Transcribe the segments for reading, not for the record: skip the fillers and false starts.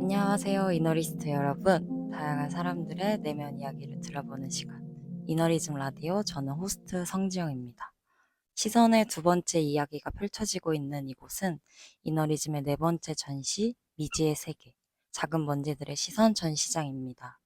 안녕하세요, 이너리스트 여러분. 다양한 사람들의 내면 이야기를 들어보는 시간. 이너리즘 라디오, 저는 호스트 성지영입니다. 시선의 두 번째 이야기가 펼쳐지고 있는 이곳은 이너리즘의 네 번째 전시, 미지의 세계, 작은 먼지들의 시선 전시장입니다.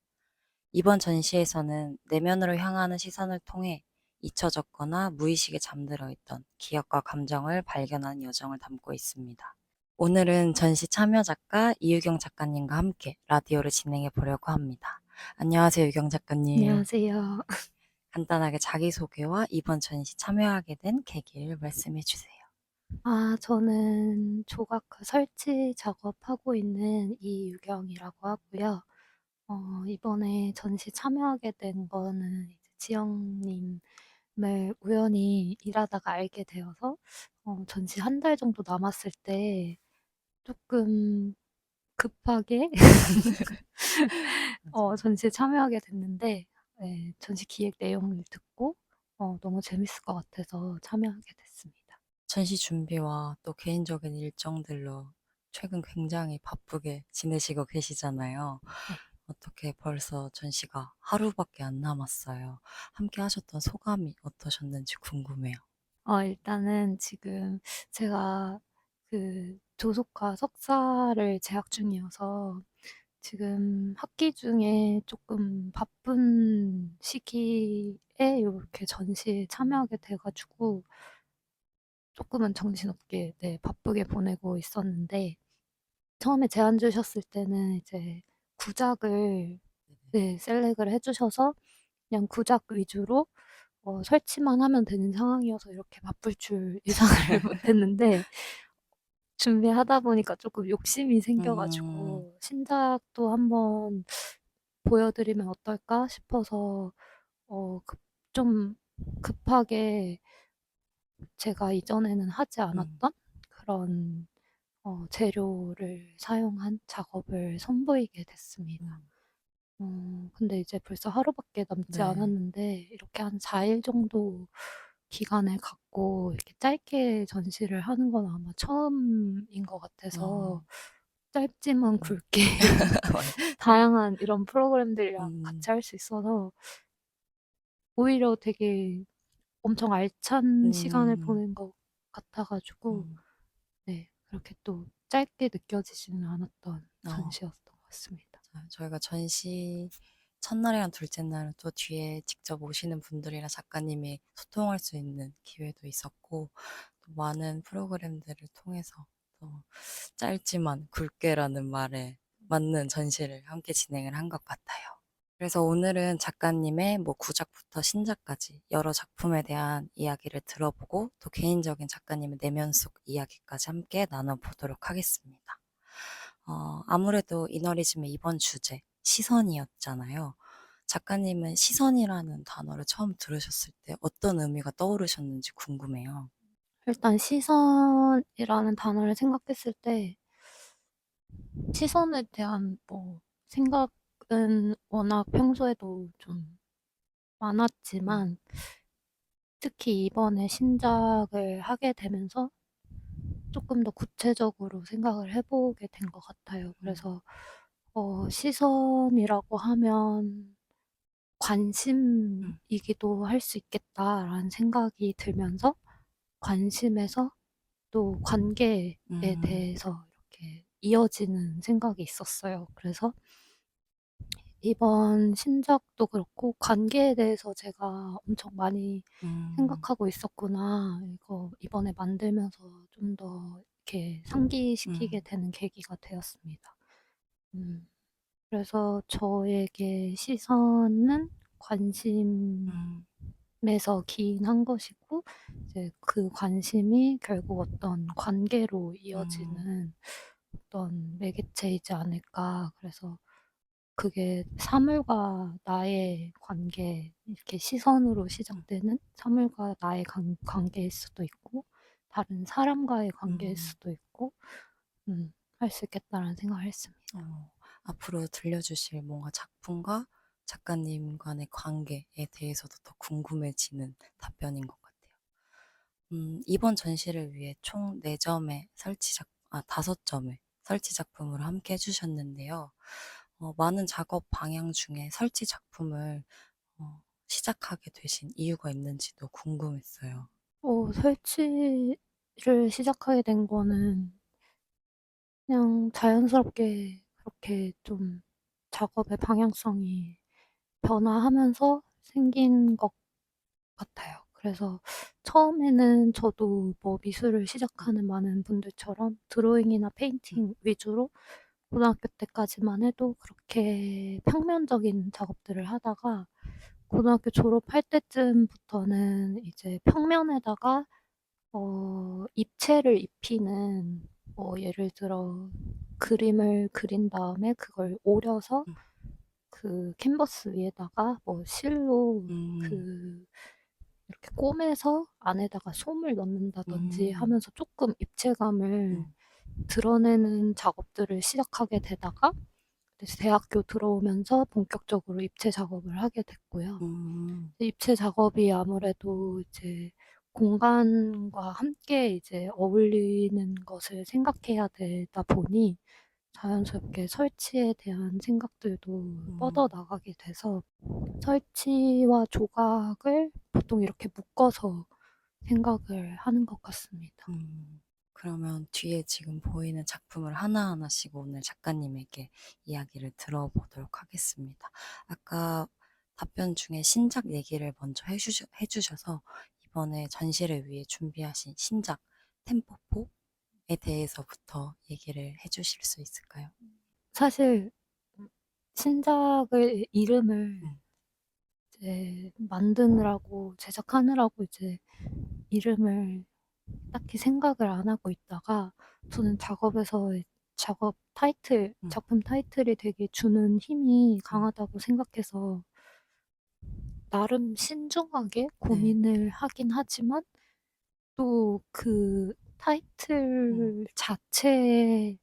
이번 전시에서는 내면으로 향하는 시선을 통해 잊혀졌거나 무의식에 잠들어 있던 기억과 감정을 발견하는 여정을 담고 있습니다. 오늘은 전시 참여 작가 이유경 작가님과 함께 라디오를 진행해 보려고 합니다. 안녕하세요, 유경 작가님. 안녕하세요. 간단하게 자기소개와 이번 전시 참여하게 된 계기를 말씀해 주세요. 저는 조각가 설치 작업하고 있는 이유경이라고 하고요. 이번에 전시 참여하게 된 거는 이제 지영님을 우연히 일하다가 알게 되어서 전시 한 달 정도 남았을 때 조금 급하게 맞아요. 전시에 참여하게 됐는데, 네, 전시 기획 내용을 듣고 너무 재밌을 것 같아서 참여하게 됐습니다. 전시 준비와 또 개인적인 일정들로 최근 굉장히 바쁘게 지내시고 계시잖아요. 네. 어떻게 벌써 전시가 하루밖에 안 남았어요. 함께 하셨던 소감이 어떠셨는지 궁금해요. 일단은 지금 제가 그 조속과 석사를 재학 중이어서 지금 학기 중에 조금 바쁜 시기에 요렇게 전시에 참여하게 돼 가지고 조금은 정신없게, 네, 바쁘게 보내고 있었는데, 처음에 제안 주셨을 때는 이제 구작을, 네, 셀렉을 해 주셔서 그냥 구작 위주로 설치만 하면 되는 상황이어서 이렇게 바쁠 줄 예상을 못 했는데, 준비하다 보니까 조금 욕심이 생겨 음, 가지고 '신작도 한번 보여드리면 어떨까?' 싶어서 급 좀 급하게 제가 이전에는 하지 음, 않았던 그런 재료를 사용한 작업을 선보이게 됐습니다. 음. 근데 이제 벌써 하루밖에 남지 네. 않았는데 이렇게 한 4일 정도 기간을 갖고 이렇게 짧게 전시를 하는 건 아마 처음인 것 같아서, 어, 짧지만 음. 굵게 다양한 이런 프로그램들이랑 음, 같이 할 수 있어서 오히려 되게 엄청 알찬 시간을 음, 보낸 것 같아 가지고, 음. 네, 그렇게 또 짧게 느껴지지는 않았던 어, 전시였던 것 같습니다. 저희가 전시 첫날이랑 둘째 날은 또 뒤에 직접 오시는 분들이랑 작가님이 소통할 수 있는 기회도 있었고, 또 많은 프로그램들을 통해서 또 짧지만 굵게라는 말에 맞는 전시를 함께 진행을 한 것 같아요. 그래서 오늘은 작가님의 뭐 구작부터 신작까지 여러 작품에 대한 이야기를 들어보고 또 개인적인 작가님의 내면 속 이야기까지 함께 나눠보도록 하겠습니다. 아무래도 이너리즘의 이번 주제, 시선이었잖아요. 작가님은 시선이라는 단어를 처음 들으셨을 때 어떤 의미가 떠오르셨는지 궁금해요. 일단 시선이라는 단어를 생각했을 때 시선에 대한 생각은 워낙 평소에도 좀 음, 많았지만, 특히 이번에 신작을 하게 되면서 조금 더 구체적으로 생각을 해 보게 된 것 같아요. 음, 그래서 시선이라고 하면 음, '관심이기도 할 수 있겠다.'라는 생각이 들면서, 관심에서 또 관계에 음, 대해서 이렇게 이어지는 생각이 있었어요. 그래서 이번 신작도 그렇고 '관계에 대해서 제가 엄청 많이 음, 생각하고 있었구나.' 이거 이번에 만들면서 좀 더 이렇게 상기시키게 음, 되는 계기가 되었습니다. 음. 그래서 저에게 시선은 관심에서 음, 기인한 것이고, 이제 그 관심이 결국 어떤 관계로 음, 이어지는 어떤 매개체이지 않을까. 그래서 그게 사물과 나의 관계, 이렇게 시선으로 시작되는 사물과 나의 관계일 수도 있고, 다른 사람과의 관계일 음. 수도 있고, 할 수 있겠다라는 생각을 했습니다. 앞으로 들려주실 뭔가 작품과 작가님 간의 관계에 대해서도 더 궁금해지는 답변인 것 같아요. 이번 전시를 위해 총 4점의 5점의 설치 작품으로 함께 해주셨는데요. 많은 작업 방향 중에 설치 작품을 시작하게 되신 이유가 있는지도 궁금했어요. 설치를 시작하게 된 거는 그냥 자연스럽게 그렇게 좀 작업의 방향성이 변화하면서 생긴 것 같아요. 그래서 처음에는 저도 뭐 미술을 시작하는 많은 분들처럼 드로잉이나 페인팅 위주로 고등학교 때까지만 해도 그렇게 평면적인 작업들을 하다가 고등학교 졸업할 때쯤부터는 이제 평면에다가 입체를 입히는 예를 들어 그림을 그린 다음에 그걸 오려서 음. 그 캔버스 위에다가 실로 음. 이렇게 꼬매서 안에다가 솜을 넣는다든지 음. 하면서 조금 입체감을 음. 드러내는 작업들을 시작하게 되다가 이제 대학교 들어오면서 본격적으로 입체 작업을 하게 됐고요. 음. 입체 작업이 아무래도 이제 공간과 함께 이제 어울리는 것을 생각해야 되다 보니 자연스럽게 설치에 대한 생각들도 음. 뻗어나가게 돼서 설치와 조각을 보통 이렇게 묶어서 생각을 하는 것 같습니다. 그러면 뒤에 지금 보이는 작품을 하나하나씩 오늘 작가님에게 이야기를 들어보도록 하겠습니다. 아까 답변 중에 신작 얘기를 먼저 해주셔서 이번에 전시를 위해 준비하신 신작 템포포에 대해서부터 얘기를 해주실 수 있을까요? 사실 신작의 이름을 음. 이제 만드느라고 제작하느라고 이제 이름을 딱히 생각을 안 하고 있다가 저는 작업에서 음. 작품 타이틀이 되게 주는 힘이 음. 강하다고 생각해서 나름 신중하게 네. 고민을 하긴 하지만 또 그 음. 타이틀 자체에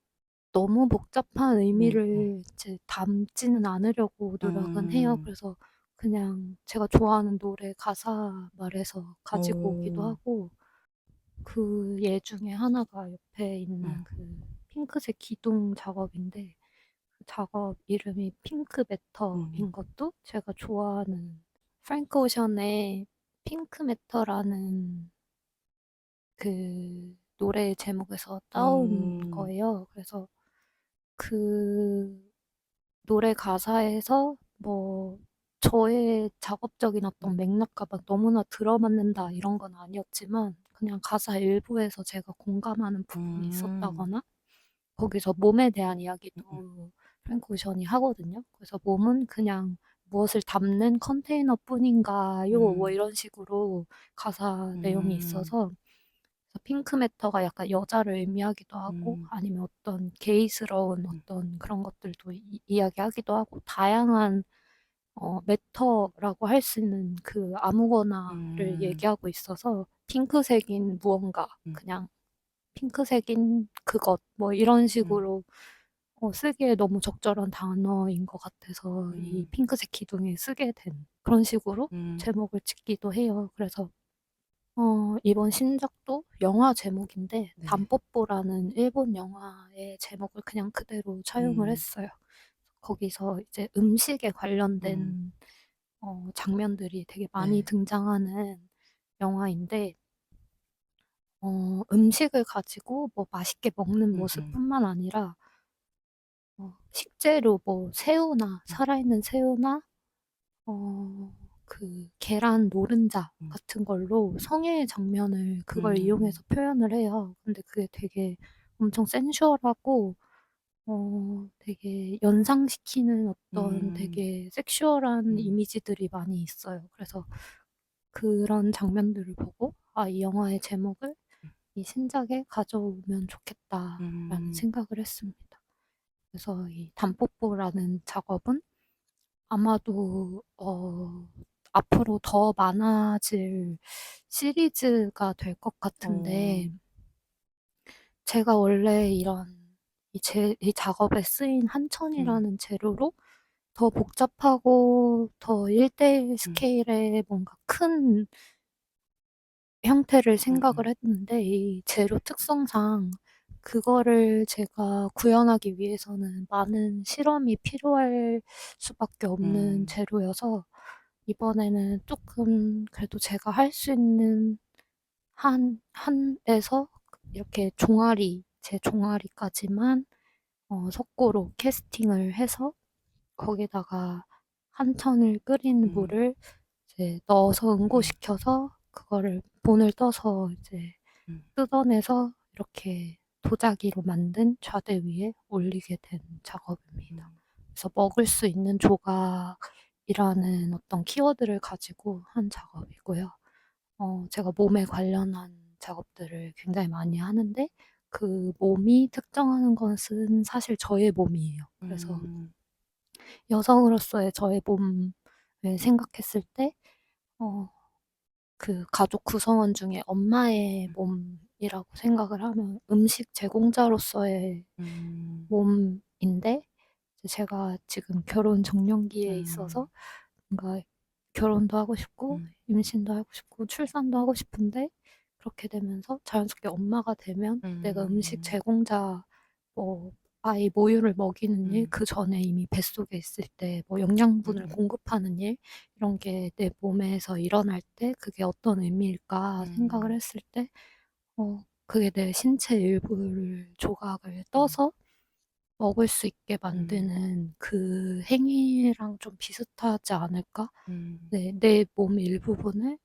너무 복잡한 음. 음. 의미를 이제 담지는 않으려고 노력은 해요. 음. 그래서 그냥 제가 좋아하는 노래 가사 말해서 가지고 오기도 오. 하고 그 예 중에 하나가 옆에 음. 있는 그 핑크색 기둥 작업인데 그 작업 이름이 핑크 음. 매터인 것도 제가 좋아하는 프랭크 오션의 핑크 매터라는 그 노래 제목에서 따온 음. 거예요. 그래서 그 노래 가사에서 저의 작업적인 어떤 음. 맥락과 막 너무나 들어맞는다 이런 건 아니었지만 그냥 가사 일부에서 제가 공감하는 부분이 음. 있었다거나 거기서 몸에 대한 음. 이야기도 프랭크 오션이 하거든요. 그래서 "몸은 그냥 무엇을 담는 컨테이너뿐인가요?" 음. 이런 식으로 가사 내용이 음. 있어서 그래서 핑크 매터가 약간 여자를 의미하기도 하고 음. 아니면 어떤 게이스러운 음. 어떤 그런 것들도 이야기하기도 하고 다양한 매터라고 할 수 있는 그 아무거나를 음. 얘기하고 있어서 핑크색인 무언가 음. 그냥 핑크색인 그것 이런 음. 식으로 쓰기에 너무 적절한 단어인 것 같아서 이 음. 핑크색 기둥에 쓰게 된 그런 식으로 음. 제목을 짓기도 해요. 그래서 이번 신작도 영화 제목인데 네. 단뽀뽀라는 일본 영화의 제목을 그냥 그대로 차용을 음. 했어요. 거기서 이제 음식에 음. 관련된 장면들이 되게 많이 네. 등장하는 영화인데 음식을 가지고 맛있게 먹는 음음. 모습뿐만 아니라 식재료 새우나 음. 살아있는 새우나 계란 노른자 음. 같은 걸로 성애의 장면을 그걸 음. 이용해서 표현을 해요. 근데 그게 되게 엄청 센슈얼하고 되게 연상시키는 어떤 음. 되게 섹슈얼한 음. 이미지들이 많이 있어요. 그래서 그런 장면들을 보고 '아 이 영화의 제목을 이 신작에 가져오면 좋겠다.'라는 음. 생각을 했습니다. 그래서 이 단뽀뽀라는 작업은 아마도 앞으로 더 많아질 시리즈가 될 것 어. 같은데 제가 원래 이 작업에 쓰인 음. 한천이라는 재료로 더 복잡하고 더 1대1 음. 스케일의 뭔가 큰 형태를 생각을 음음. 했는데 이 재료 특성상 그거를 제가 구현하기 위해서는 많은 실험이 필요할 수밖에 없는 재료여서 이번에는 조금 그래도 제가 할 수 있는 한에서 이렇게 제 종아리까지만 석고로 캐스팅을 해서 거기다가 한천을 끓인 음, 물을 이제 넣어서 음, 응고시켜서 그거를 본을 떠서 이제 음, 뜯어내서 이렇게 도자기로 만든 좌대 위에 올리게 된 작업입니다. 음, 그래서 먹을 수 있는 조각이라는 어떤 키워드를 가지고 한 작업이고요. 제가 몸에 관련한 작업들을 굉장히 많이 하는데 그 몸이 특정하는 것은 사실 저의 몸이에요. 그래서 음, 여성으로서의 저의 몸을 생각했을 때, 어, 그 가족 구성원 중에 엄마의 몸이라고 생각을 하면 음식 제공자로서의 음, 몸인데, 제가 지금 결혼 정년기에 있어서 음, 뭔가 결혼도 하고 싶고, 음, 임신도 하고 싶고, 출산도 하고 싶은데, 그렇게 되면서 자연스럽게 엄마가 되면 내가 음식 음, 제공자, 뭐, 아이 모유를 먹이는 일, 음, 그 전에 이미 뱃속에 있을 때 뭐 음, 영양분을 공급하는 일, 이런 게 내 몸에서 일어날 때 그게 어떤 의미일까 생각을 음, 했을 때, 그게 내 신체 일부를 조각을 음, 떠서 먹을 수 있게 음, 만드는 그 행위랑 좀 비슷하지 않을까? 음, 네, 내 몸 일부분을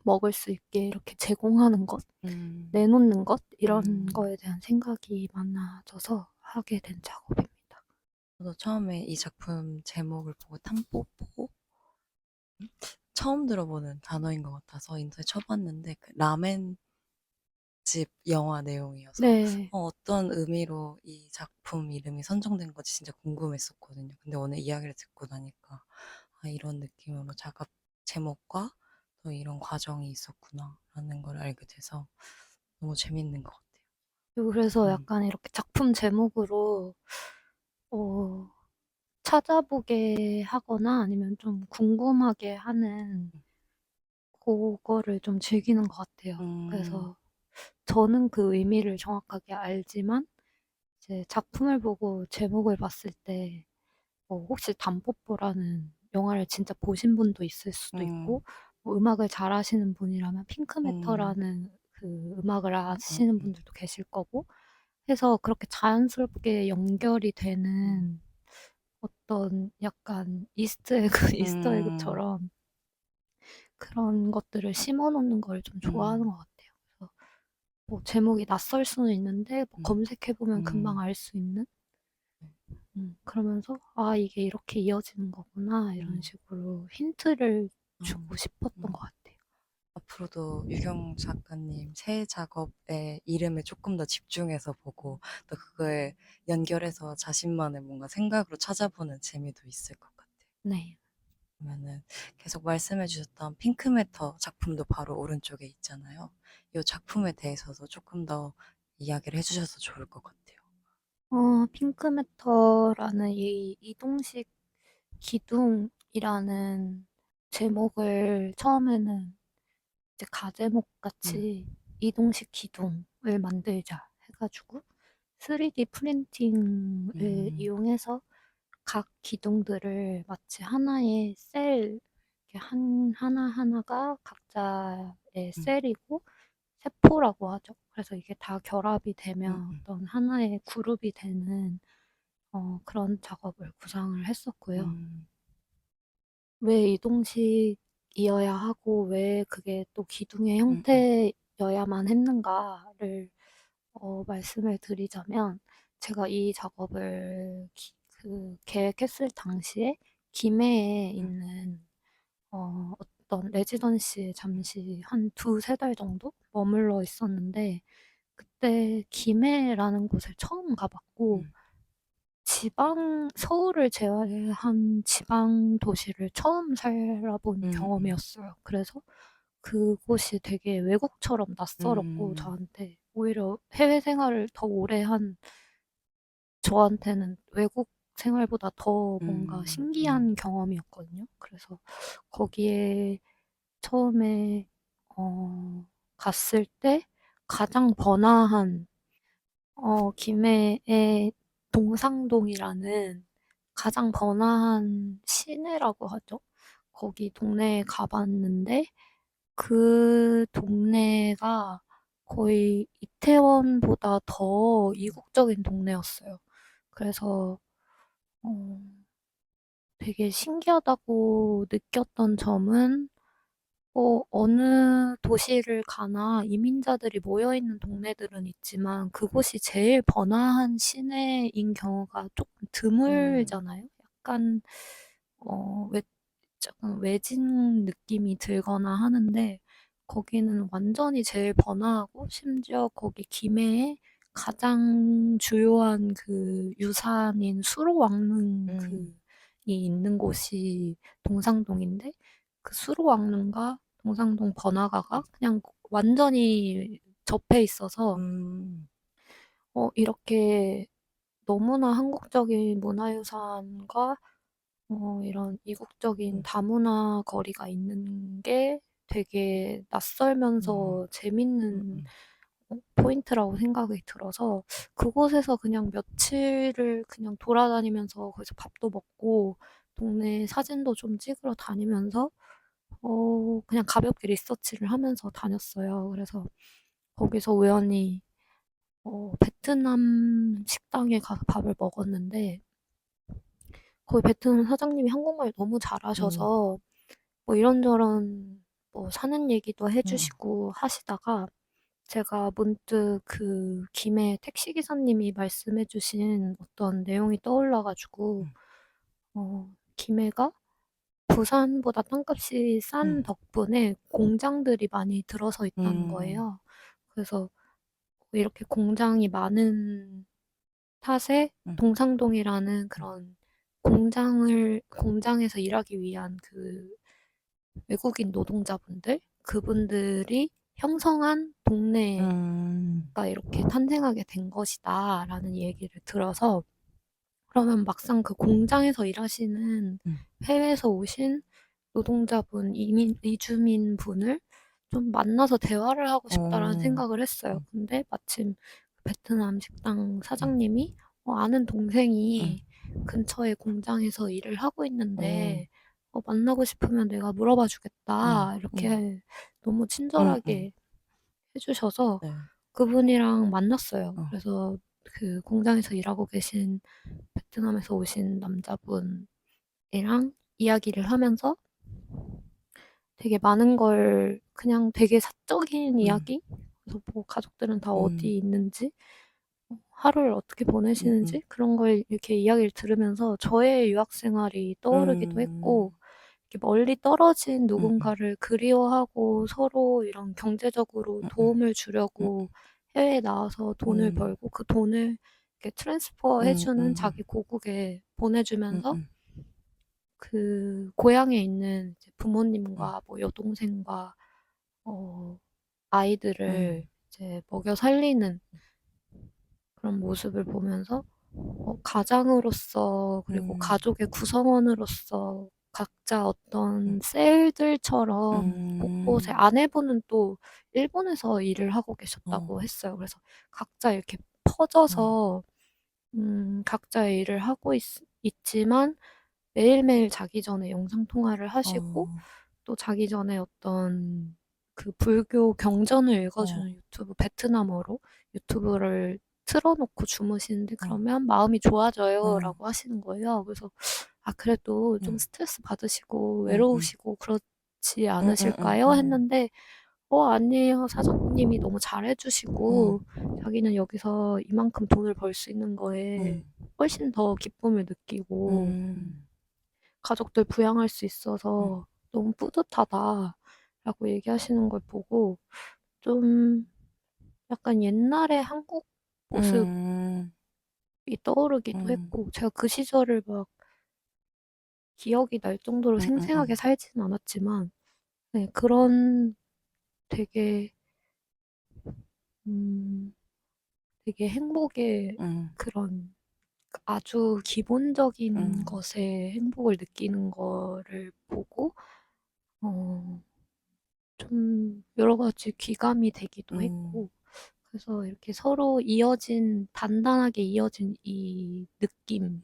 먹을 수 있게 이렇게 제공하는 것, 음, 내놓는 것, 이런 음. 거에 대한 생각이 많아져서 하게 된 작업입니다. 저도 처음에 이 작품 제목을 보고 탐뽀뽀 처음 들어보는 단어인 것 같아서 인터넷 쳐봤는데 그 라멘 집 영화 내용이어서 네. 어떤 의미로 이 작품 이름이 선정된 건지 진짜 궁금했었거든요. 근데 오늘 이야기를 듣고 나니까 아, 이런 느낌으로 작업 제목과 또 이런 과정이 있었구나라는 걸 알게 돼서 너무 재밌는 것 같아요. 그리고 그래서 음, 약간 이렇게 작품 제목으로, 어, 찾아보게 하거나 아니면 좀 궁금하게 하는 그거를 좀 즐기는 것 같아요. 음, 그래서 저는 그 의미를 정확하게 알지만 이제 작품을 보고 제목을 봤을 때 혹시 담뽀뽀라는 영화를 진짜 보신 분도 있을 수도 음, 있고 뭐 음악을 잘하시는 분이라면 음, 핑크매터라는 그 음악을 음, 아시는 음, 분들도 계실 거고 해서 그렇게 자연스럽게 연결이 음, 되는 어떤 약간 이스터 에그, 이스터 음, 에그처럼 그런 것들을 심어 놓는 걸 좀 좋아하는 음, 것 같아요. 그래서 뭐 제목이 낯설 수는 있는데 뭐 음, 검색해 보면 금방 음, 알 수 있는 그러면서 '아 이게 이렇게 이어지는 거구나.' 이런 음, 식으로 힌트를 주고 음, 싶었던 것 음. 같아요. 앞으로도 유경 작가님 새 작업의 이름에 조금 더 집중해서 보고 또 그거에 연결해서 자신만의 뭔가 생각으로 찾아보는 재미도 있을 것 같아요. 네. 그러면은 계속 말씀해 주셨던 핑크매터 작품도 바로 오른쪽에 있잖아요. 이 작품에 대해서도 조금 더 이야기를 해주셔서 좋을 것 같아요. 핑크매터라는 이 이동식 기둥이라는 제목을 처음에는 이제 가제목 음, 같이 이동식 기둥을 만들자 해 가지고 3D 프린팅을 음, 이용해서 각 기둥들을 마치 하나의 셀 이렇게 하나하나가 각자의 음, 셀이고 세포라고 하죠. 그래서 이게 다 결합이 음, 되면 어떤 하나의 그룹이 되는 그런 작업을 구상을 했었고요. 음, 왜 이동식이어야 하고 왜 그게 또 기둥의 음, 음, 형태여야만 했는가를 말씀을 드리자면 제가 이 작업을 계획했을 당시에 김해에 음, 있는 어떤 레지던시에 잠시 한 두세 달 정도 머물러 있었는데 그때 김해라는 곳을 처음 가 봤고 음, 서울을 제외한 지방 도시를 처음 살아본 음, 음, 경험이었어요. 그래서 그곳이 되게 외국처럼 낯설었고 음, 저한테 오히려 해외 생활을 더 오래 한 저한테는 외국 생활보다 더 뭔가 음, 음, 신기한 경험이었거든요. 그래서 거기에 처음에 갔을 때 가장 번화한 김해의 동상동이라는 가장 번화한 시내라고 하죠. 거기 동네에 가봤는데 그 동네가 거의 이태원보다 더 이국적인 동네였어요. 그래서 어, 되게 신기하다고 느꼈던 점은 어느 도시를 가나 이민자들이 모여있는 동네들은 있지만 그곳이 제일 번화한 시내인 경우가 조금 음, 드물잖아요. 약간 조금 외진 느낌이 들거나 하는데 거기는 완전히 제일 번화하고 심지어 거기 김해에 가장 주요한 그 유산인 수로왕릉 음, 이 있는 곳이 동상동인데 그 수로왕릉과 동상동 번화가가 그냥 완전히 접해 있어서 음, 이렇게 너무나 한국적인 문화유산과 이런 이국적인 음, 다문화 거리가 있는 게 되게 음, 낯설면서 음, 재밌는 포인트라고 생각이 들어서 그곳에서 그냥 며칠을 그냥 돌아다니면서 거기서 밥도 먹고 동네 사진도 좀 찍으러 다니면서 그냥 가볍게 리서치를 하면서 다녔어요. 그래서 거기서 우연히 베트남 식당에 가서 밥을 먹었는데 거기 베트남 사장님이 한국말 너무 음, 잘하셔서 뭐 이런저런 뭐 사는 얘기도 해 음, 주시고 하시다가 제가 문득 그 김해 택시기사님이 말씀해 주신 어떤 내용이 떠올라 가지고 김해가 부산보다 땅값이 싼 음, 덕분에 공장들이 많이 들어서 있다는 음, 거예요. 그래서 이렇게 공장이 많은 탓에 음, 동상동이라는 음, 그런 공장에서 일하기 위한 그 외국인 노동자분들, 그분들이 형성한 동네가 음, 이렇게 탄생하게 된 것이다라는 얘기를 들어서 그러면 막상 그 공장에서 일하시는 음, 해외에서 오신 노동자분, 이주민 분을 좀 만나서 대화를 하고 싶다라는 어, 생각을 했어요. 음, 근데 마침 베트남 식당 음, 사장님이 아는 음, 동생이 근처에 공장에서 일을 하고 어, 있는데 만나고 싶으면 내가 물어봐 음, 주겠다. 음, 이렇게 너무 음, 친절하게 해주셔서 네, 그분이랑 만났어요. 어, 그래서 그 공장에서 일하고 계신 베트남에서 오신 남자분이랑 이야기를 하면서 되게 많은 걸 그냥 되게 사적인 음, 이야기? 그래서 뭐 가족들은 다 음, 어디 있는지, 하루를 어떻게 음, 보내시는지 그런 걸 이렇게 이야기를 들으면서 저의 유학 생활이 떠오르기도 했고, 음, 이렇게 멀리 떨어진 음, 누군가를 그리워하고 서로 이런 경제적으로 음, 도움을 음, 주려고 해외에 나와서 돈을 음, 벌고 그 돈을 이렇게 트랜스퍼 음, 해주는 음, 자기 고국에 음, 보내주면서 음, 그 고향에 있는 이제 음, 부모님과 뭐 여동생과 아이들을 음, 이제 먹여 살리는 그런 모습을 보면서 가장으로서 그리고 음, 가족의 구성원으로서 각자 음, 어떤 셀들처럼 곳곳에 음, 아내분은 또 일본에서 일을 하고 어, 계셨다고 했어요. 그래서 각자 이렇게 어, 퍼져서 각자의 일을 하고 있지만 매일매일 자기 전에 영상 통화를 하시고 어, 또 자기 전에 어떤 그 불교 경전을 어, 읽어주는 베트남어로 유튜브를 틀어놓고 주무시는데 어, 그러면 마음이 좋아져요 어, 라고 하시는 거예요. 그래서 아, 그래도 좀 음, 스트레스 받으시고 음, 음, 외로우시고 그렇지 음, 음, 않으실까요? 했는데 아니에요. 사장님이 너무 잘해주시고 자기는 여기서 이만큼 돈을 벌 수 있는 거에 음, 훨씬 더 기쁨을 느끼고 음, 가족들 부양할 수 음, 있어서 너무 뿌듯하다라고 얘기하시는 걸 보고 좀 약간 옛날의 한국 모습이 음, 떠오르기도 음, 했고 제가 그 시절을 막 기억이 날 정도로 음, 생생하게 살지는 않았지만 네, 그런 되게 음, 되게 행복의 음, 그런 아주 기본적인 음, 것에 행복을 느끼는 거를 보고 좀 여러 가지 귀감이 되기도 음, 했고 그래서 이렇게 서로 단단하게 이어진 이 느낌,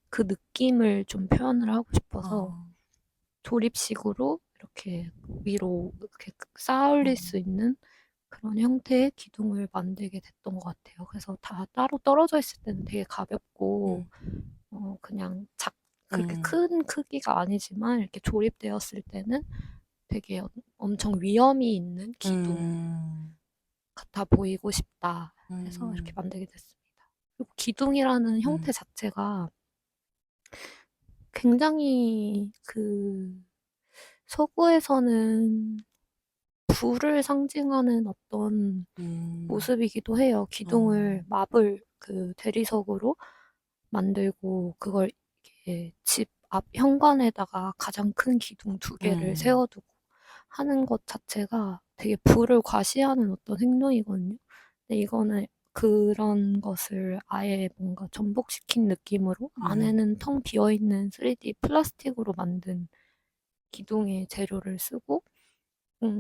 그 느낌을 좀 표현을 하고 싶어서 어, 조립식으로 이렇게 위로 이렇게 쌓아 올릴 수 있는 그런 형태의 기둥을 만들게 됐던 것 같아요. 그래서 다 따로 떨어져 있을 때는 되게 가볍고, 그냥 그렇게 음, 큰 크기가 아니지만 이렇게 조립되었을 때는 되게 엄청 위험이 있는 기둥 음, 같아 보이고 싶다 해서 이렇게 음, 만들게 됐습니다. 그리고 기둥이라는 형태 음, 자체가 굉장히 서구에서는 불을 상징하는 어떤 음, 모습이기도 해요. 어, 기둥을 마블 대리석으로 만들고 그걸 이렇게 집 앞 현관에다가 가장 큰 기둥 두 개를 음, 세워두고 하는 것 자체가 되게 불을 과시하는 어떤 행동이거든요. 근데 이거는 그런 것을 아예 뭔가 전복시킨 느낌으로 음, 안에는 텅 비어있는 3D 플라스틱으로 만든 기둥의 재료를 쓰고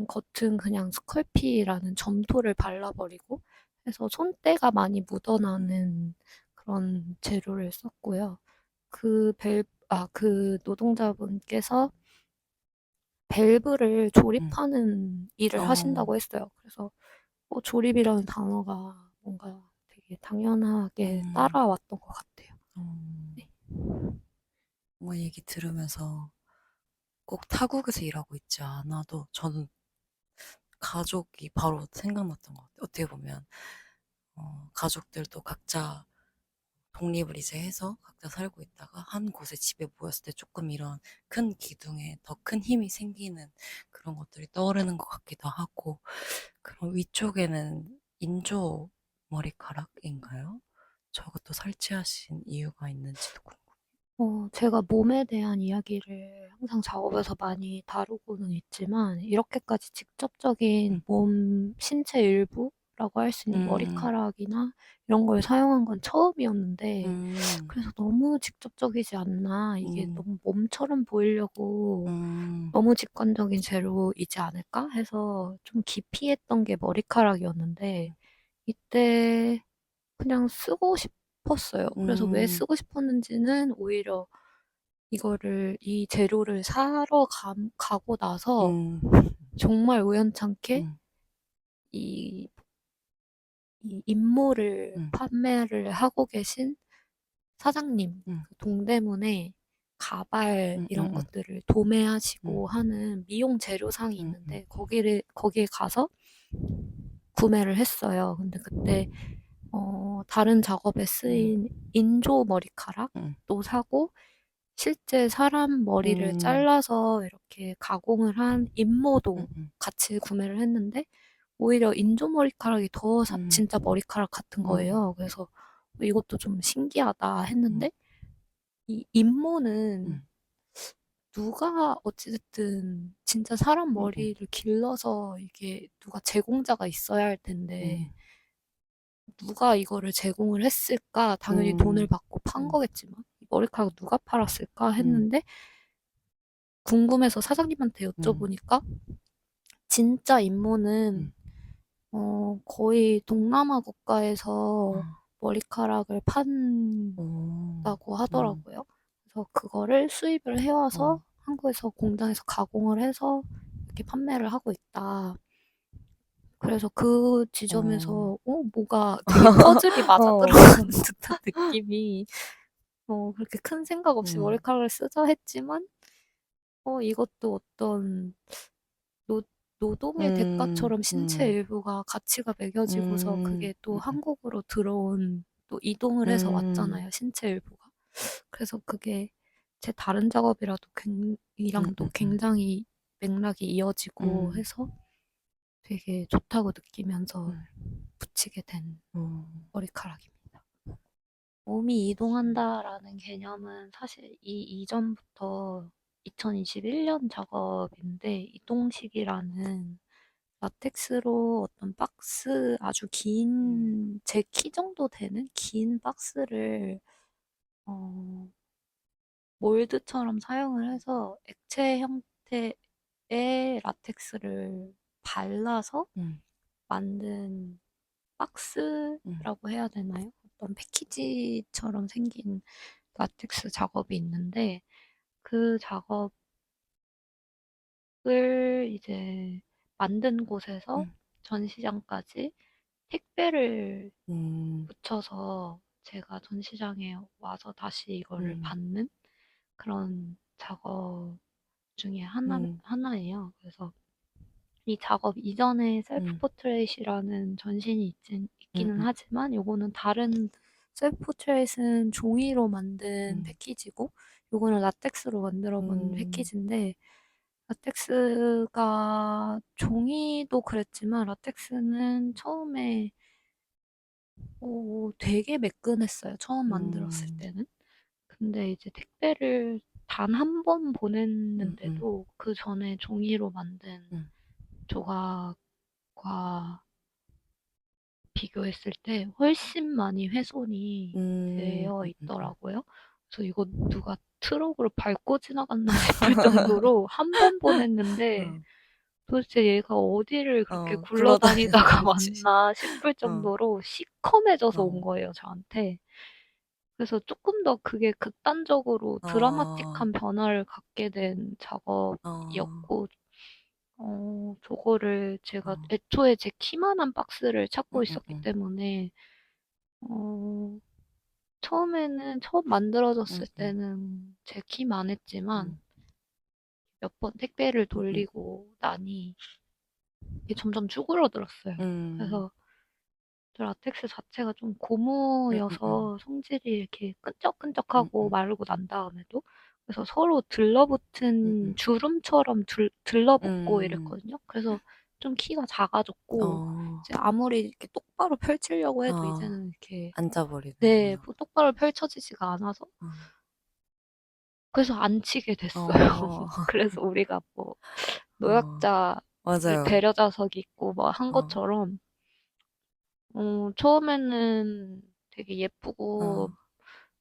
겉은 그냥 스컬피라는 점토를 발라버리고 해서 손때가 많이 묻어나는 그런 재료를 썼고요. 그 노동자분께서 밸브를 음, 조립하는 일을 어, 하신다고 했어요. 그래서 조립이라는 단어가 뭔가 되게 당연하게 음, 따라왔던 것 같아요. 어, 네. 뭔가 얘기 들으면서 꼭 타국에서 일하고 있지 않아도 저는 가족이 바로 생각났던 것 같아요. 어떻게 보면, 가족들도 각자 독립을 이제 해서 각자 살고 있다가 한 곳에 집에 모였을 때 조금 이런 큰 기둥에 더 큰 힘이 생기는 그런 것들이 떠오르는 것 같기도 하고, 그럼 위쪽에는 인조 머리카락인가요? 저것도 설치하신 이유가 있는지도 궁금해요. 제가 몸에 대한 이야기를 항상 작업에서 많이 다루고는 있지만, 이렇게까지 직접적인 신체 일부라고 할 수 있는 음, 머리카락이나 이런 걸 사용한 건 처음이었는데, 음, 그래서 너무 직접적이지 않나, 이게 음, 너무 몸처럼 보이려고 음, 너무 직관적인 재료이지 않을까 해서 좀 기피했던 게 머리카락이었는데, 이때 그냥 쓰고 싶었어요. 그래서 왜 음, 쓰고 싶었는지는 오히려 이 재료를 사러 가고 나서 음, 정말 우연찮게 음, 이, 이 임모를 음, 판매를 하고 계신 사장님, 음, 그 동대문에 가발 음, 음, 이런 음, 것들을 음, 도매하시고 하는 미용 재료상이 있는데 거기에 가서 구매를 했어요. 근데 그때 다른 작업에 음, 쓰인 인조 머리카락도 사고 실제 사람 머리를 음, 잘라서 이렇게 가공을 한 음, 인모도 음, 같이 구매를 했는데 오히려 인조 머리카락이 더 음, 진짜 머리카락 같은 거예요. 그래서 이것도 좀 신기하다 음, 했는데 이 인모는 음, 누가 어찌됐든 진짜 사람 음, 음, 머리를 길러서 이게 누가 제공자가 있어야 할 텐데 음, 누가 이거를 제공을 했을까? 당연히 돈을 음, 받고 판 거겠지만 이 머리카락 누가 팔았을까? 음, 했는데 궁금해서 사장님한테 음, 여쭤보니까 진짜 임모는 음, 거의 동남아 국가에서 아, 머리카락을 판다고 오, 하더라고요. 그래서 그거를 수입을 해와서 어, 한국에서 공장에서 가공을 해서 이렇게 판매를 하고 있다. 그래서 그 어, 지점에서 뭐가 되게 퍼즐이 맞아 어, 들어가는 듯한 느낌이 그렇게 큰 생각 없이 음, 머리카락을 쓰자 했지만 이것도 어떤 노, 노동의 음, 대가처럼 신체 음, 일부가 가치가 매겨지고서 음, 그게 또 한국으로 들어온 또 이동을 해서 음, 왔잖아요. 신체 일부가. 그래서 그게 제 다른 작업이라도 이랑도 굉장히 맥락이 이어지고 음, 해서 되게 좋다고 느끼면서 음, 붙이게 된 음, 머리카락입니다. 몸이 이동한다라는 개념은 사실 이 이전부터 2021년 작업인데 이동식이라는 라텍스로 어떤 아주 제 키 정도 되는 긴 박스를 어, 몰드처럼 사용을 해서 액체 형태의 라텍스를 발라서 음, 만든 박스라고 해야 되나요? 어떤 패키지처럼 생긴 라텍스 작업이 있는데 그 작업을 이제 만든 곳에서 음, 전시장까지 택배를 음, 붙여서 제가 전시장에 와서 다시 이거를 음, 받는 그런 작업 중에 음, 하나예요. 그래서 이 작업 이전에 셀프 음, 포트레이트라는 전신이 음, 있기는 음, 하지만 요거는 다른 셀프 포트레이트는 종이로 만든 음, 패키지고 요거는 라텍스로 만들어 본 음, 패키지인데 라텍스가 종이도 그랬지만 라텍스는 처음에 되게 매끈했어요. 처음 만들었을 음, 때는. 근데 이제 택배를 단 한 번 음, 보냈는데도 그 전에 종이로 만든 음, 조각과 비교했을 때 훨씬 많이 훼손이 되어 음. 있더라고요. 그래서 이거 누가 트럭으로 밟고 지나갔나 싶을 정도로 한 번 보냈는데 어, 도대체 얘가 어디를 그렇게 굴러다니다가 굴러다녔는지. 왔나 싶을 어, 정도로 시커매져서 온 어, 거예요, 저한테. 그래서 조금 더 그게 극단적으로 어, 드라마틱한 변화를 갖게 된 어, 작업이었고, 저거를 제가 어, 애초에 제 키만한 박스를 음, 찾고 음, 있었기 음, 때문에, 어, 처음 음, 만들어졌을 음, 때는 제 키만 했지만, 음, 몇 번 택배를 음, 음, 돌리고 나니, 이게 점점 쭈그러들었어요. 음, 그래서 저 라텍스 자체가 좀 음, 음, 음, 고무여서 성질이 이렇게 음, 끈적끈적하고 음, 마르고 난 다음에도 그래서 서로 음, 들러붙은 주름처럼 들러붙고 음, 이랬거든요. 그래서 좀 키가 작아졌고 어, 이제 아무리 이렇게 똑바로 펼치려고 해도 어, 이제는 이렇게 네, 앉아버리는구나. 뭐 똑바로 펼쳐지지가 않아서 어, 그래서 안 치게 됐어요. 어, 그래서 우리가 뭐 어, 노약자를 맞아요. 배려 좌석이 있고 뭐 한 어, 것처럼 처음에는 되게 어, 예쁘고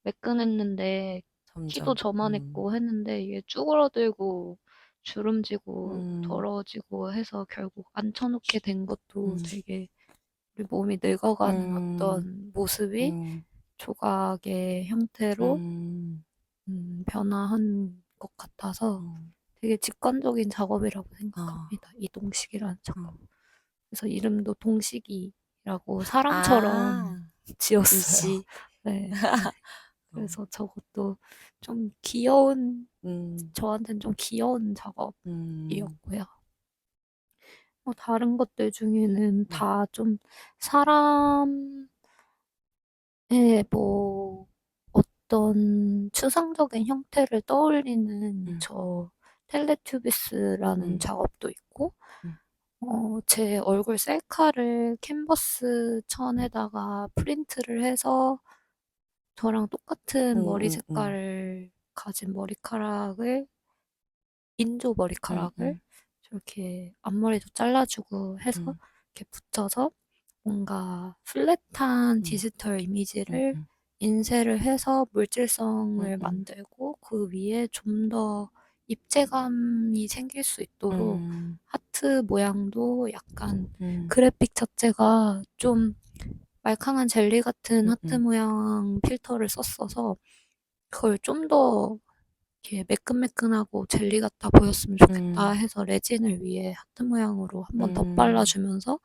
매끈했는데 키도 점점, 저만했고 했는데 이게 쭈그러들고 주름지고 음, 더러워지고 해서 결국 앉혀놓게 된 것도 음, 되게 우리 몸이 늙어가는 음, 어떤 모습이 음, 조각의 형태로 음, 변화한 것 같아서 음, 되게 직관적인 작업이라고 어, 생각합니다. 이 동식이라는 작업. 어. 그래서 이름도 동식이라고 사람처럼 아, 지었어요. 이씨. 네. 어, 그래서 저것도 좀 귀여운, 음, 저한테는 좀 귀여운 음, 작업이었고요. 다른 것들 중에는 네. 다 좀 사람의 뭐 어떤 추상적인 형태를 떠올리는 음, 텔레투비스라는 음, 작업도 있고, 음, 제 얼굴 셀카를 캔버스 천에다가 프린트를 해서 저랑 똑같은 머리 음, 음, 색깔을 가진 머리카락을 인조 음, 머리카락을 음, 저렇게 앞머리도 잘라주고 해서 음, 이렇게 붙여서 뭔가 플랫한 음, 디지털 음, 이미지를 음, 인쇄를 해서 음, 물질성을 음, 만들고 그 위에 좀 더 입체감이 생길 수 있도록 음, 하트 모양도 약간 음, 그래픽 자체가 좀 말캉한 젤리 같은 음, 하트 모양 필터를 썼어서 그걸 좀 더 이렇게 매끈매끈하고 젤리 같아 보였으면 좋겠다 음, 해서 레진을 위에 하트 모양으로 한 번 음, 덧발라주면서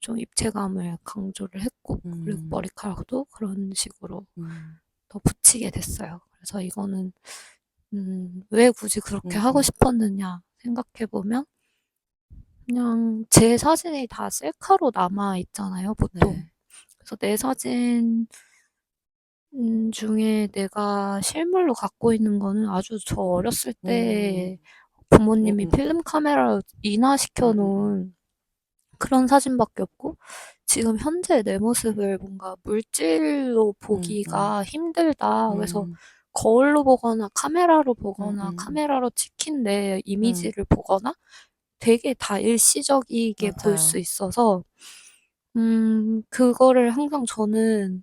좀 입체감을 강조를 했고 그리고 음, 머리카락도 그런 식으로 음, 더 붙이게 됐어요. 그래서 이거는 왜 굳이 그렇게 하고 음, 싶었느냐 생각해보면 그냥 제 사진이 다 셀카로 남아 있잖아요, 보통. 네. 그래서 내 사진 중에 내가 실물로 갖고 있는 거는 아주 저 어렸을 음, 때 부모님이 음, 필름 카메라로 인화시켜 음, 놓은 그런 사진밖에 없고 지금 현재 내 모습을 뭔가 물질로 음, 음, 보기가 힘들다. 그래서 음, 거울로 보거나 카메라로 음, 보거나 음, 카메라로 찍힌 내 음, 이미지를 보거나 되게 다 일시적이게 볼 수 맞아요. 있어서 그거를 항상 저는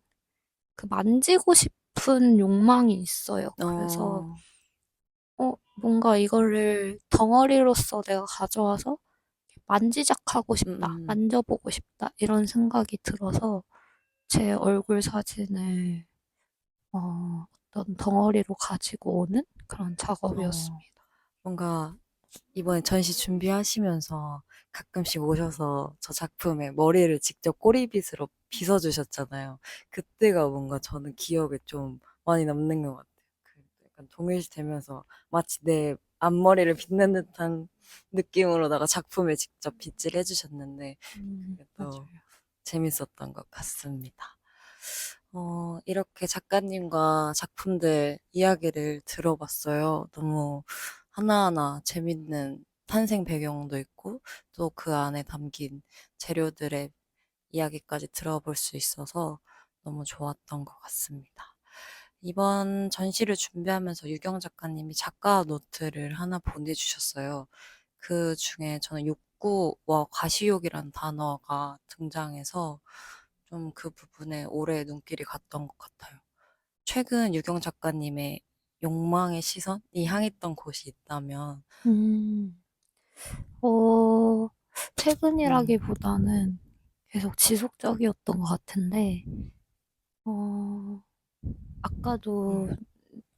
만지고 싶은 욕망이 있어요. 그래서 뭔가 이거를 덩어리로서 내가 가져와서 만지작하고 싶다, 만져보고 싶다 이런 생각이 들어서 제 얼굴 사진을 어떤 덩어리로 가지고 오는 그런 작업이었습니다. 뭔가 이번에 전시 준비하시면서 가끔씩 오셔서 저 작품에 머리를 직접 꼬리빗으로 빗어주셨잖아요. 그때가 뭔가 저는 기억에 좀 많이 남는 것 같아요. 그 약간 동일시되면서 마치 내 앞머리를 빗는 듯한 느낌으로다가 작품에 직접 빗질 해주셨는데 그게 또 맞아요. 재밌었던 것 같습니다. 이렇게 작가님과 작품들 이야기를 들어봤어요. 너무 하나하나 재밌는 탄생 배경도 있고, 또 그 안에 담긴 재료들의 이야기까지 들어볼 수 있어서 너무 좋았던 것 같습니다. 이번 전시를 준비하면서 유경 작가님이 작가 노트를 하나 보내주셨어요. 그 중에 저는 욕구와 과시욕이라는 단어가 등장해서 좀 그 부분에 오래 눈길이 갔던 것 같아요. 최근 유경 작가님의 욕망의 시선이 향했던 곳이 있다면, 음, 어, 음, 최근이라기보다는 계속 지속적이었던 것 같은데, 어, 아까도 음,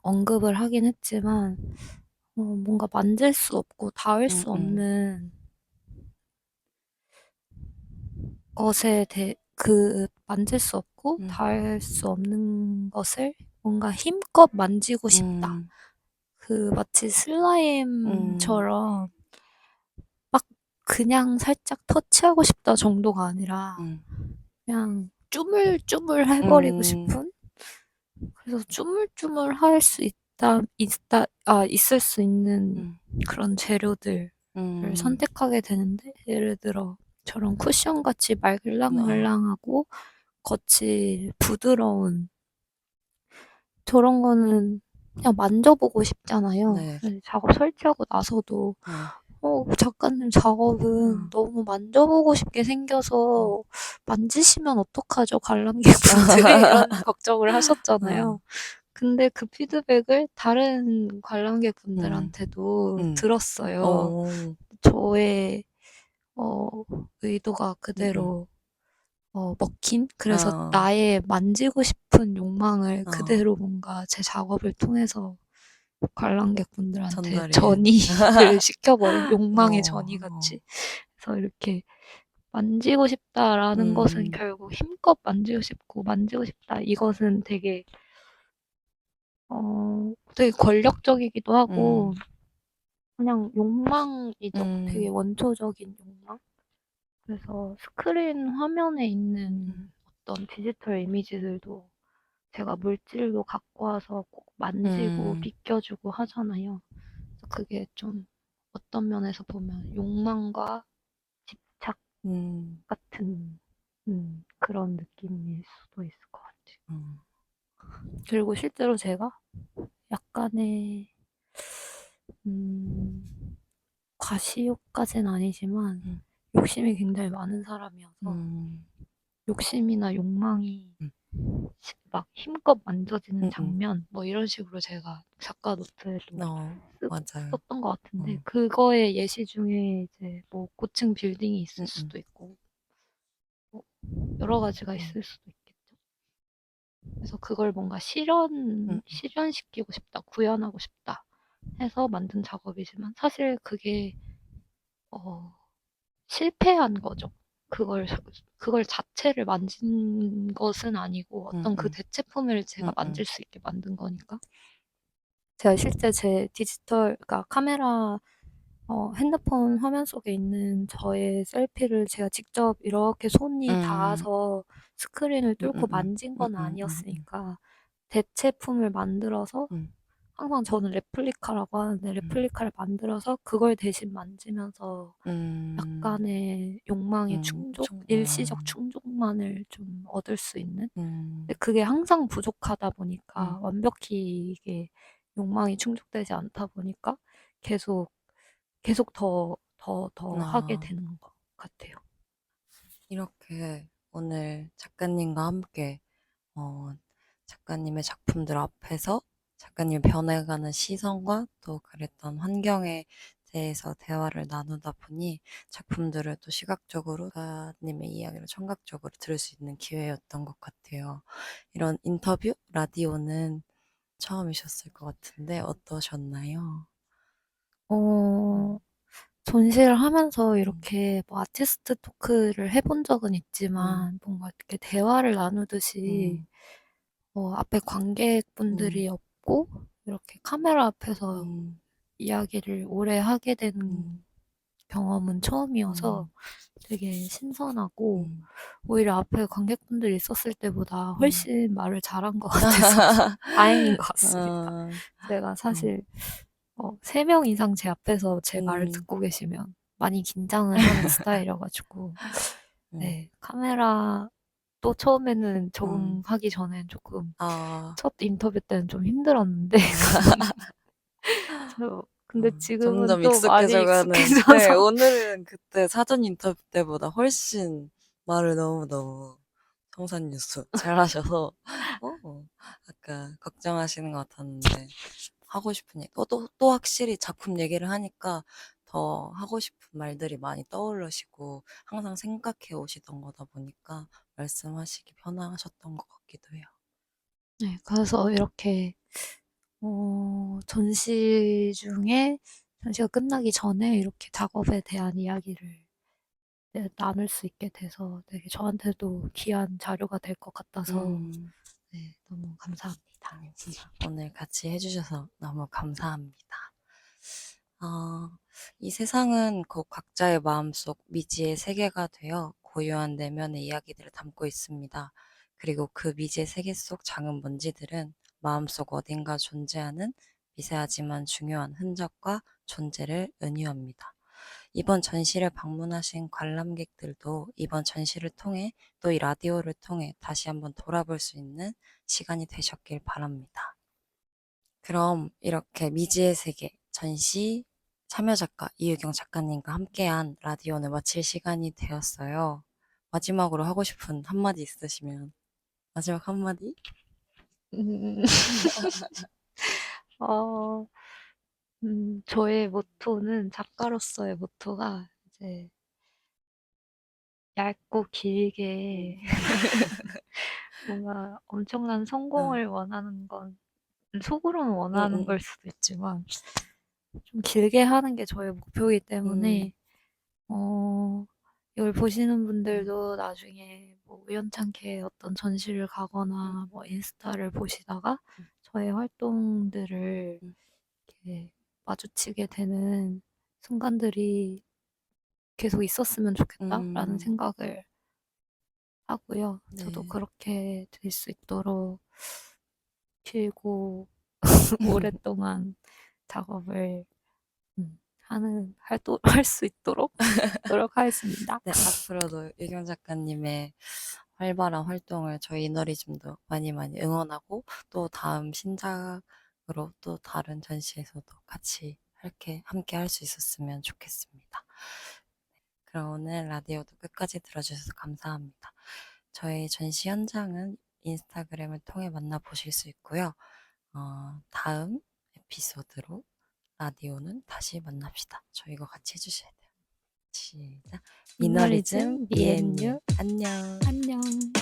언급을 하긴 했지만, 뭔가 만질 수 없고 닿을 음, 수 음, 없는 만질 수 없고 음, 닿을 수 없는 것을 뭔가 힘껏 만지고 싶다. 음, 마치 음, 슬라임처럼 막 그냥 살짝 터치하고 싶다 정도가 아니라 음, 그냥 쪼물쪼물 해버리고 음, 싶은? 그래서 쪼물쪼물 할 수 있을 수 있는 음, 그런 재료들을 음, 선택하게 되는데, 예를 들어 저런 쿠션같이 어, 말랑말랑하고 겉이 부드러운 저런 거는 그냥 만져보고 싶잖아요. 네, 그래서 작업 설치하고 나서도 네, 작가님 작업은 어, 너무 만져보고 싶게 음. 생겨서 만지시면 어떡하죠, 관람객분들이? 이런 걱정을 하셨잖아요. 근데 그 피드백을 다른 음, 관람객분들한테도 음, 들었어요. 어, 저의 어, 의도가 음, 그대로 먹힌? 그래서 어, 나의 만지고 싶은 욕망을 어, 그대로 뭔가 제 작업을 통해서 관람객분들한테 전달이 된, 전이를 시켜버린 욕망의 어, 전이같이. 그래서 이렇게 만지고 싶다라는 것은 음, 결국 힘껏 만지고 싶고 만지고 싶다. 이것은 되게 권력적이기도 하고 음, 그냥 욕망이죠. 되게 음, 원초적인 욕망. 그래서 스크린 화면에 있는 어떤 디지털 이미지들도 제가 물질로 갖고 와서 꼭 만지고 음, 비껴주고 하잖아요. 그래서 그게 좀 어떤 면에서 보면 욕망과 집착 음, 같은 그런 느낌일 수도 있을 것 같아요. 음, 그리고 실제로 제가 약간의 음, 과시욕까지는 아니지만 음, 욕심이 굉장히 많은 사람이어서 음, 욕심이나 욕망이 음, 막 힘껏 만져지는 음, 장면 뭐 이런 식으로 제가 작가 노트에도 맞아요. 썼던 것 같은데, 음, 그거의 예시 중에 이제 뭐 고층 빌딩이 있을 음, 수도 있고 뭐 여러 가지가 음, 있을 수도 있겠죠. 그래서 그걸 뭔가 음, 실현시키고 싶다, 구현하고 싶다 해서 만든 작업이지만 사실 그게 어, 실패한 거죠. 그걸 그걸 자체를 만진 것은 아니고 음, 어떤 그 음, 대체품을 제가 음, 만질 수 있게 만든 거니까. 제가 실제 제 그러니까 카메라 핸드폰 화면 속에 있는 저의 셀피를 제가 직접 이렇게 손이 음, 닿아서 스크린을 음, 뚫고 음, 만진 음, 건 음, 음, 아니었으니까 대체품을 만들어서, 음, 항상 저는 레플리카라고 하는데 음, 레플리카를 만들어서 그걸 대신 만지면서 음, 약간의 욕망의 일시적 음, 충족만을 좀 얻을 수 있는? 근데 음, 그게 항상 부족하다 보니까, 음, 완벽히 이게 욕망이 충족되지 않다 보니까 계속, 계속 더 하게 아, 되는 것 같아요. 이렇게 오늘 작가님과 함께 어, 작가님의 작품들 앞에서 작가님 변해가는 시선과 또 그랬던 환경에 대해서 대화를 나누다 보니 작품들을 또 시각적으로 작가님의 이야기를 청각적으로 들을 수 있는 기회였던 것 같아요. 이런 인터뷰 라디오는 처음이셨을 것 같은데 어떠셨나요? 어, 전시를 하면서 음, 이렇게 뭐 아티스트 토크를 해본 적은 음, 있지만 뭔가 이렇게 대화를 나누듯이 음, 앞에 음, 관객분들이 없고 이렇게 카메라 앞에서 음, 이야기를 오래 하게 된 음, 경험은 처음이어서 음, 되게 신선하고 음, 오히려 앞에 관객분들이 있었을 때보다 음. 훨씬 말을 잘한 것 같아서 다행인 것 같습니다. 어, 제가 음, 사실 3명 이상 제 앞에서 제 말을 음, 듣고 계시면 많이 긴장을 하는 스타일이어가지고 음, 네, 카메라 또 처음에는 음. 적응하기 전엔 조금 아, 첫 인터뷰 때는 좀 힘들었는데 근데 지금은 점점 또 많이 익숙해져가는. 네, 익숙해져서 오늘은 그때 사전 인터뷰 때보다 훨씬 말을 너무너무 성산뉴스 잘하셔서, 아까 걱정하시는 것 같았는데, 하고 싶은 얘기, 또 확실히 작품 얘기를 하니까 더 하고 싶은 말들이 많이 떠오르시고, 항상 생각해 오시던 거다 보니까 말씀하시기 편하셨던 것 같기도 해요. 네, 그래서 이렇게 전시가 끝나기 전에 이렇게 작업에 대한 이야기를 네, 나눌 수 있게 돼서 되게 저한테도 귀한 자료가 될 것 같아서 음. 네, 너무 감사합니다. 아닙니다. 오늘 같이 해주셔서 너무 감사합니다. 어, 이 세상은 곧 각자의 마음속 미지의 세계가 되어 고유한 내면의 이야기들을 담고 있습니다. 그리고 그 미지의 세계 속 작은 먼지들은 마음속 어딘가 존재하는 미세하지만 중요한 흔적과 존재를 은유합니다. 이번 전시를 방문하신 관람객들도 이번 전시를 통해 또 이 라디오를 통해 다시 한번 돌아볼 수 있는 시간이 되셨길 바랍니다. 그럼 이렇게 미지의 세계 전시 참여 작가 이유경 작가님과 함께한 라디오는 마칠 시간이 되었어요. 마지막으로 하고 싶은 한마디 있으시면 마지막 한마디? 음, 어, 저의 모토는 작가로서의 모토가 이제 얇고 길게 음. 뭔가 엄청난 응, 성공을 원하는 건 속으로는 응, 원하는 걸 응, 수도 있지만 좀 길게 하는 게 저의 목표이기 응, 때문에 이걸 보시는 응, 분들도 나중에 뭐 우연찮게 어떤 전시를 응, 가거나 뭐 인스타를 보시다가 응, 저의 활동들을 응, 이렇게 마주치게 되는 순간들이 계속 있었으면 좋겠다라는 응. 생각을 하고요. 저도 네. 그렇게 될 수 있도록 길고 오랫동안 작업을 할 수 있도록 노력하겠습니다. 네, 앞으로도 유경 작가님의 활발한 활동을 저희 이너리즘도 많이 많이 응원하고 또 다음 신작으로 또 다른 전시에서도 같이 함께 할 수 있었으면 좋겠습니다. 그럼 오늘 라디오도 끝까지 들어주셔서 감사합니다. 저희 전시 현장은 인스타그램을 통해 만나보실 수 있고요. 다음 에피소드로 라디오는 다시 만납시다. 저희가 같이 해주셔야 돼요. 시작. 미너리즘 미너리즘 미앤유 미앤유 안녕. 안녕.